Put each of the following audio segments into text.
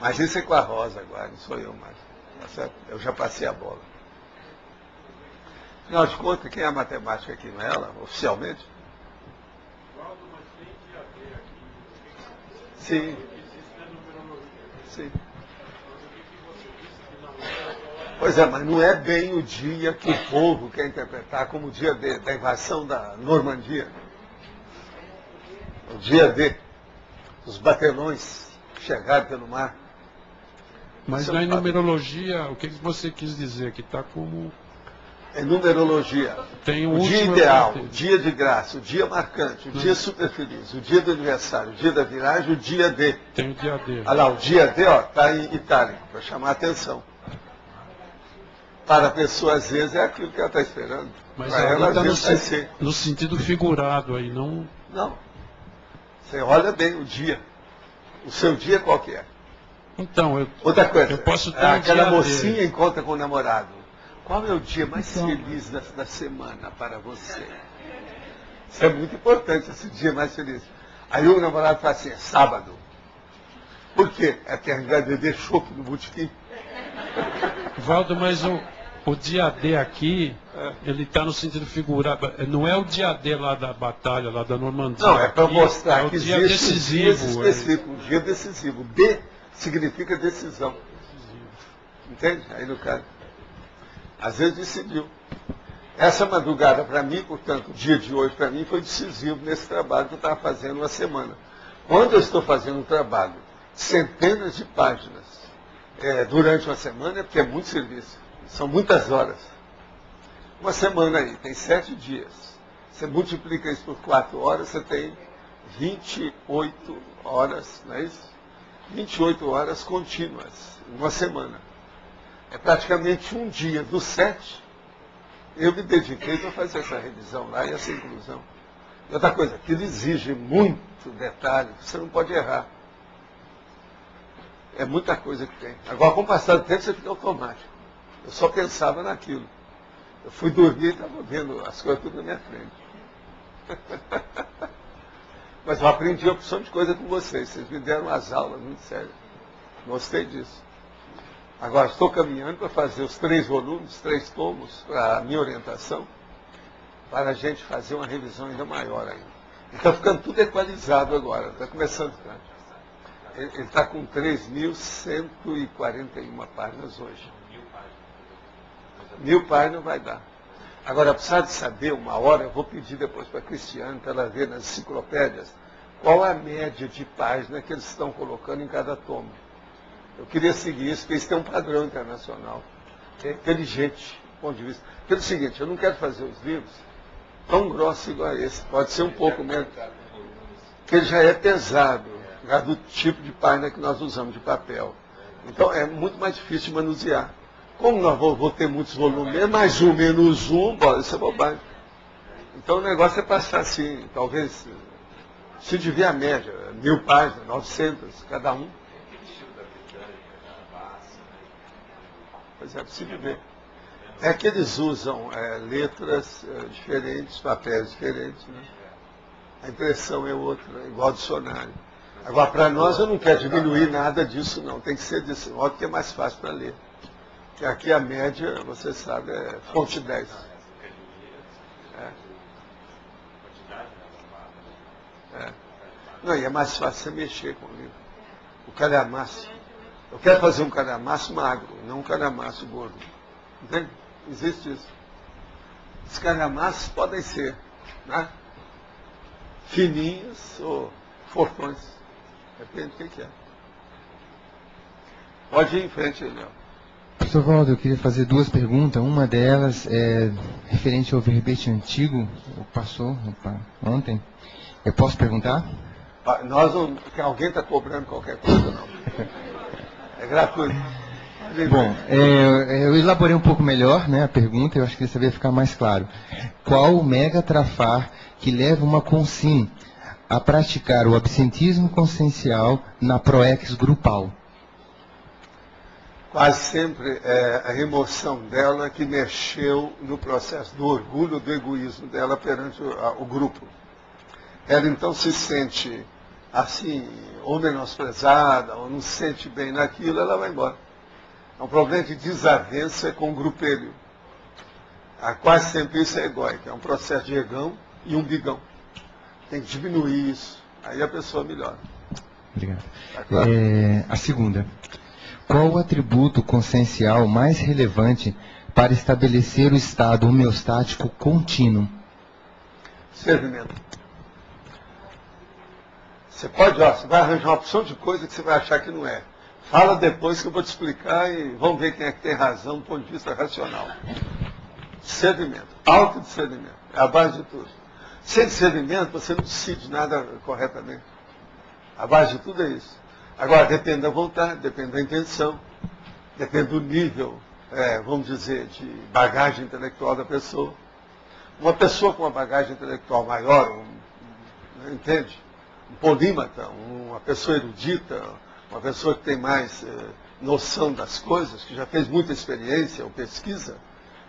Mas isso é com a Rosa agora, não sou eu mais. Tá certo? Eu já passei a bola. Afinal de contas, quem é a matemática aqui, não é ela, oficialmente? Sim. Sim. Pois é, mas não é bem o dia que o povo quer interpretar como o dia da invasão da Normandia. O dia D. Os batelões chegaram pelo mar. Mas na numerologia, o que você quis dizer? Que está como... Em numerologia, tem o dia ideal, o dia de graça, o dia marcante, o dia super feliz, o dia do aniversário, o dia da viragem, o dia D. Tem o dia D. Olha lá, o dia D está em itálico, para chamar a atenção. Para a pessoa, às vezes, é aquilo que ela está esperando. Mas para ela, às está vezes, vai ser. no sentido figurado aí, não... Não. Você olha bem o dia. O seu dia qual que é? Então, outra coisa, eu posso ter aquela dia mocinha D. encontra com o namorado. Qual é o dia mais feliz da semana para você? Isso é muito importante, esse dia mais feliz. Aí o namorado fala assim, é sábado. Por quê? É que a gente vai beber chopp no botequim. Valdo, mas o dia D aqui, ele está no sentido figurado. Não é o dia D lá da batalha, lá da Normandia. Não, é para mostrar que o dia existe decisivo. Um dia específico, um dia decisivo. D significa decisão. Entende? Aí no caso. Às vezes decidiu. Essa madrugada para mim, portanto, o dia de hoje para mim foi decisivo nesse trabalho que eu estava fazendo uma semana. Quando eu estou fazendo um trabalho, centenas de páginas, durante uma semana, é porque é muito serviço. São muitas horas. Uma semana aí, tem 7 dias. Você multiplica isso por 4 horas, você tem 28 horas, não é isso? 28 horas contínuas, uma semana. É praticamente um dia dos 7, eu me dediquei para fazer essa revisão lá e essa inclusão. E outra coisa, aquilo exige muito detalhe, você não pode errar. É muita coisa que tem. Agora, com o passar do tempo, você fica automático. Eu só pensava naquilo. Eu fui dormir e estava vendo as coisas tudo na minha frente. Mas eu aprendi a opção de coisa com vocês. Vocês me deram umas aulas muito sérias. Gostei disso. Agora, estou caminhando para fazer os 3 volumes, 3 tomos, para a minha orientação, para a gente fazer uma revisão ainda maior ainda. Está ficando tudo equalizado agora, está começando. Ele está com 3.141 páginas hoje. 1000 páginas vai dar. Agora, precisa de saber, uma hora, eu vou pedir depois para a Cristiane, para ela ver nas enciclopédias, qual a média de página que eles estão colocando em cada tomo. Eu queria seguir isso, porque isso tem um padrão internacional. É inteligente, do ponto de vista. Pelo seguinte, eu não quero fazer os livros tão grossos igual a esse. Pode ser um pouco menos. Porque ele já é pesado, já do tipo de página que nós usamos de papel. Então é muito mais difícil de manusear. Como nós vou ter muitos volumes, mais um, menos um, isso é bobagem. Então o negócio é passar assim, talvez, se devia a média, 1000 páginas, 900, cada um. Pois é possível ver. É que eles usam letras diferentes, papéis diferentes, né? A impressão é outra, igual ao dicionário. Agora, para nós, eu não quero diminuir nada disso, não. Tem que ser desse modo que é mais fácil para ler. Porque aqui a média, você sabe, é fonte 10. Não, e é mais fácil você mexer com o livro. O calhamaço. Eu quero fazer um calhamaço magro, não um calhamaço gordo. Entende? Existe isso. Os calhamaços podem ser, né? Fininhos ou fortões. Depende do que é. Pode ir em frente, Eliel. Professor Valdo, eu queria fazer 2 perguntas. Uma delas é referente ao verbete antigo, passou ontem. Eu posso perguntar? Nós não, que alguém está cobrando qualquer coisa, não. É gratuito. Bom, eu elaborei um pouco melhor, né, a pergunta, eu acho que dessa vez vai ficar mais claro. Qual o mega trafar que leva uma consim a praticar o absentismo consciencial na proex grupal? Quase sempre é a remoção dela que mexeu no processo do orgulho, do egoísmo dela perante o grupo. Ela então se sente assim, ou menosprezada, ou não se sente bem naquilo, ela vai embora. É um problema de desavença com o grupelho. Quase sempre isso é egóico, é um processo de egão e umbigão. Tem que diminuir isso, aí a pessoa melhora. Obrigado. Tá claro? A segunda. Qual o atributo consciencial mais relevante para estabelecer o estado homeostático contínuo? Servimento. Você pode, você vai arranjar uma opção de coisa que você vai achar que não é. Fala depois que eu vou te explicar e vamos ver quem é que tem razão do ponto de vista racional. Discernimento. Autodiscernimento. É a base de tudo. Sem discernimento, você não decide nada corretamente. A base de tudo é isso. Agora, depende da vontade, depende da intenção, depende do nível, vamos dizer, de bagagem intelectual da pessoa. Uma pessoa com uma bagagem intelectual maior, entende? Um polímata, uma pessoa erudita, uma pessoa que tem mais noção das coisas, que já fez muita experiência ou pesquisa,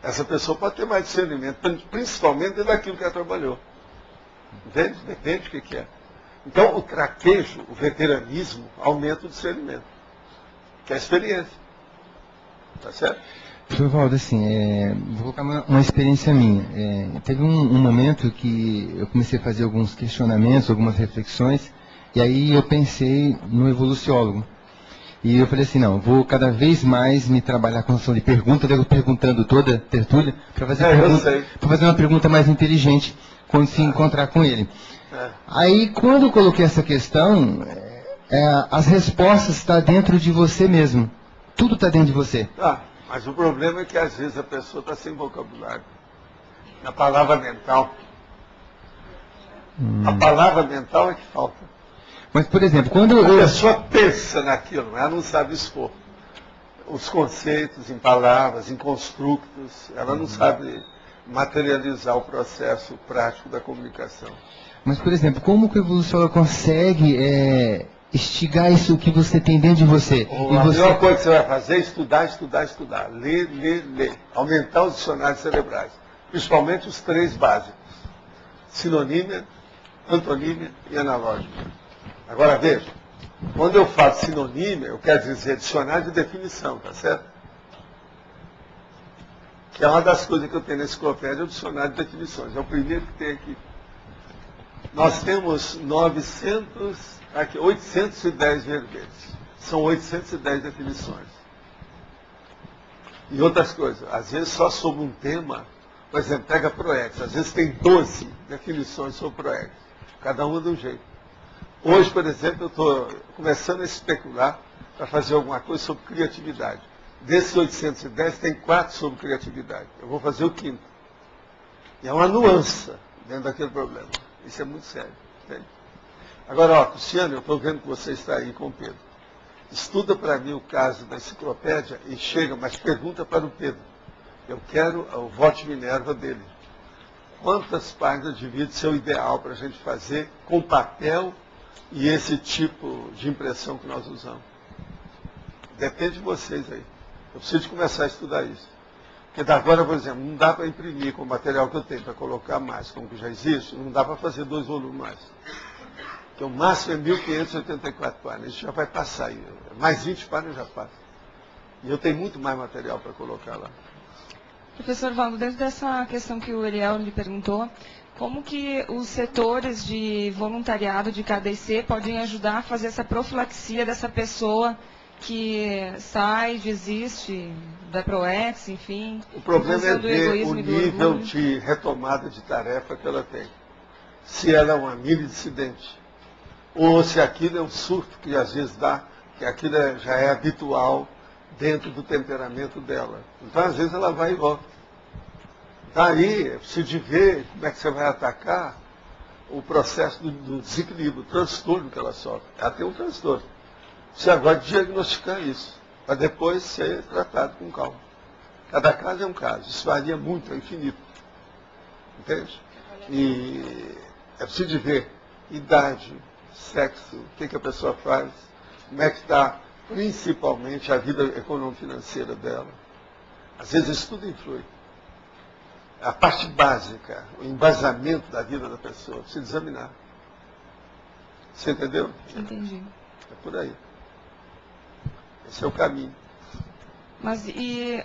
essa pessoa pode ter mais discernimento, principalmente daquilo que ela trabalhou. Entende? Depende do que é. Então, o traquejo, o veteranismo, aumenta o discernimento, que é a experiência. Tá certo? Professor Valdo, assim, vou colocar uma experiência minha. Teve um momento que eu comecei a fazer alguns questionamentos, algumas reflexões, e aí eu pensei no evoluciólogo. E eu falei assim, não, vou cada vez mais me trabalhar com a noção de pergunta, eu perguntando toda a tertúlia, para fazer uma pergunta mais inteligente quando se encontrar com ele. Aí, quando eu coloquei essa questão, as respostas estão dentro de você mesmo. Tudo está dentro de você. Mas o problema é que às vezes a pessoa está sem vocabulário. Na palavra mental. A palavra mental é que falta. Mas, por exemplo, quando a pessoa pensa naquilo, ela não sabe expor os conceitos em palavras, em construtos, ela não sabe materializar o processo prático da comunicação. Mas, por exemplo, como que o evoluciólogo consegue instigar isso que você tem dentro de você? A melhor coisa que você vai fazer é estudar, estudar, estudar. Ler, ler, ler. Aumentar os dicionários cerebrais. Principalmente os 3 básicos. Sinonímia, antonímia e analógica. Agora veja, quando eu falo sinonímia, eu quero dizer dicionário de definição, tá certo? Que é uma das coisas que eu tenho na enciclopédia, é o dicionário de definições. É o primeiro que tem aqui. Nós temos 810 verbetes. São 810 definições. E outras coisas. Às vezes só sobre um tema, por exemplo, pega ProEx. Às vezes tem 12 definições sobre ProEx. Cada uma de um jeito. Hoje, por exemplo, eu estou começando a especular para fazer alguma coisa sobre criatividade. Desses 810, tem 4 sobre criatividade. Eu vou fazer o 5º. E é uma nuance dentro daquele problema. Isso é muito sério. Entende? Agora, Cristiano, eu estou vendo que você está aí com o Pedro. Estuda para mim o caso da enciclopédia e chega, mas pergunta para o Pedro. Eu quero o voto Minerva dele. Quantas páginas divide seu ideal para a gente fazer com papel e esse tipo de impressão que nós usamos? Depende de vocês aí. Eu preciso de começar a estudar isso. Porque agora, por exemplo, não dá para imprimir com o material que eu tenho, para colocar mais, como que já existe, não dá para fazer 2 volumes mais. Porque o máximo é 1584 páginas. Isso já vai passar aí. Mais 20 páginas já passa. E eu tenho muito mais material para colocar lá. Professor Valdo, dentro dessa questão que o Eliel lhe perguntou, como que os setores de voluntariado de KDC podem ajudar a fazer essa profilaxia dessa pessoa que sai, desiste da ProEx, enfim. O problema é ver o nível de retomada de tarefa que ela tem. Se ela é uma mini dissidente, ou se aquilo é um surto que às vezes dá, que aquilo já é habitual dentro do temperamento dela. Então, às vezes, ela vai e volta. Daí, é preciso de ver como é que você vai atacar o processo do desequilíbrio, o transtorno que ela sofre. Ela tem um transtorno. Você agora diagnosticar isso, para depois ser tratado com calma. Cada caso é um caso. Isso varia muito, é infinito. Entende? E é preciso de ver idade, sexo, o que a pessoa faz, como é que está, principalmente, a vida econômico-financeira dela. Às vezes isso tudo influi. A parte básica, o embasamento da vida da pessoa, precisa examinar. Você entendeu? Entendi. É por aí. Esse é o caminho. Mas e